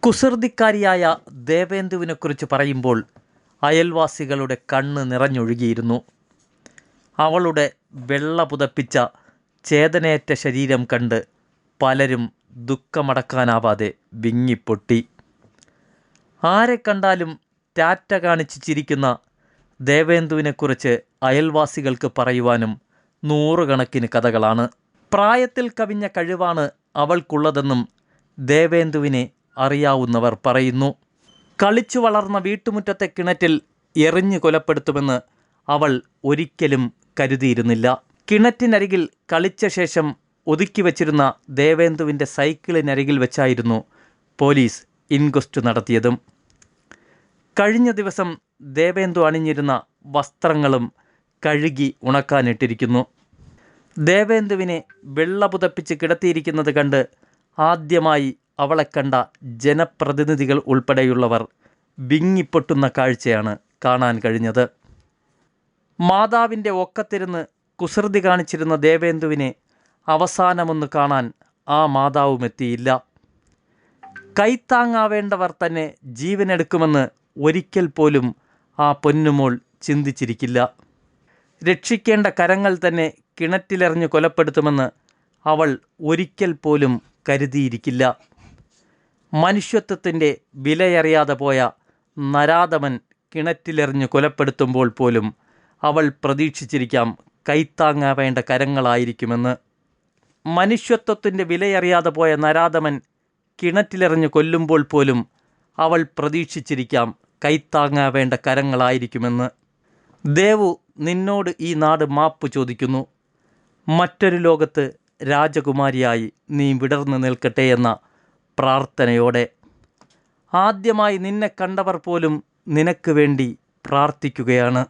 കുസൃതിക്കാരിയായ ദേവേന്ദുവിനെക്കുറിച്ച് പറയുമ്പോൾ അയൽവാസികളുടെ കണ്ണ് നിറഞ്ഞൊഴുകിയിരുന്നു. അവളുടെ വെള്ള പുതപ്പിച്ച ചേതനയേറ്റ ശരീരം കണ്ട് പലരും ദുഃഖമടക്കാനാവാതെ വിങ്ങിപ്പൊട്ടി. ആരെ കണ്ടാലും ടാറ്റ കാണിച്ച് ചിരിക്കുന്ന ദേവേന്ദുവിനെക്കുറിച്ച് അയൽവാസികൾക്ക് പറയുവാനും നൂറുകണക്കിന് കഥകളാണ്. പ്രായത്തിൽ കവിഞ്ഞ കഴിവാണ് അവൾക്കുള്ളതെന്നും ദേവേന്ദുവിനെ അറിയാവുന്നവർ പറയുന്നു. കളിച്ചു വളർന്ന വീട്ടുമുറ്റത്തെ കിണറ്റിൽ എറിഞ്ഞു കൊലപ്പെടുത്തുമെന്ന് അവൾ ഒരിക്കലും കരുതിയിരുന്നില്ല. കിണറ്റിനരികിൽ കളിച്ച ശേഷം ഒതുക്കി വച്ചിരുന്ന ദേവേന്ദുവിൻ്റെ സൈക്കിളിനരികിൽ വെച്ചായിരുന്നു പോലീസ് ഇൻക്വസ്റ്റ് നടത്തിയതും. കഴിഞ്ഞ ദിവസം ദേവേന്ദു അണിഞ്ഞിരുന്ന വസ്ത്രങ്ങളും കഴുകി ഉണക്കാനിട്ടിരിക്കുന്നു. ദേവേന്ദുവിനെ വെള്ള പുതപ്പിച്ച് കിടത്തിയിരിക്കുന്നത് കണ്ട് ആദ്യമായി അവളെ കണ്ട ജനപ്രതിനിധികൾ ഉൾപ്പെടെയുള്ളവർ വിങ്ങിപ്പൊട്ടുന്ന കാഴ്ചയാണ് കാണാൻ കഴിഞ്ഞത്. മാതാവിൻ്റെ ഒക്കത്തിരുന്ന് കുസൃതി കാണിച്ചിരുന്ന ദേവേന്ദുവിനെ അവസാനമൊന്ന് കാണാൻ ആ മാതാവുമെത്തിയില്ല. കൈത്താങ്ങാവേണ്ടവർ തന്നെ ജീവനെടുക്കുമെന്ന് ഒരിക്കൽ പോലും ആ പൊന്നുമോൾ ചിന്തിച്ചിരിക്കില്ല. രക്ഷിക്കേണ്ട കരങ്ങൾ തന്നെ കിണറ്റിലെറിഞ്ഞ് കൊലപ്പെടുത്തുമെന്ന് അവൾ ഒരിക്കൽ പോലും കരുതിയിരിക്കില്ല. മനുഷ്യത്വത്തിൻ്റെ വിലയറിയാതെ പോയ നരാധമൻ കിണറ്റിലെറിഞ്ഞ് കൊലപ്പെടുത്തുമ്പോൾ പോലും അവൾ പ്രതീക്ഷിച്ചിരിക്കാം കൈത്താങ്ങാവേണ്ട കരങ്ങളായിരിക്കുമെന്ന്. മനുഷ്യത്വത്തിൻ്റെ വിലയറിയാതെ പോയ നരാധമൻ കിണറ്റിലെറിഞ്ഞ് കൊല്ലുമ്പോൾ പോലും അവൾ പ്രതീക്ഷിച്ചിരിക്കാം കൈത്താങ്ങാവേണ്ട കരങ്ങളായിരിക്കുമെന്ന്. ദേവു, നിന്നോട് ഈ നാട് മാപ്പ് ചോദിക്കുന്നു. മറ്റൊരു ലോകത്ത് രാജകുമാരിയായി നീ വിടർന്നു നിൽക്കട്ടെ എന്ന പ്രാർത്ഥനയോടെ. ആദ്യമായി നിന്നെ കണ്ടവർ പോലും നിനക്ക് വേണ്ടി പ്രാർത്ഥിക്കുകയാണ്.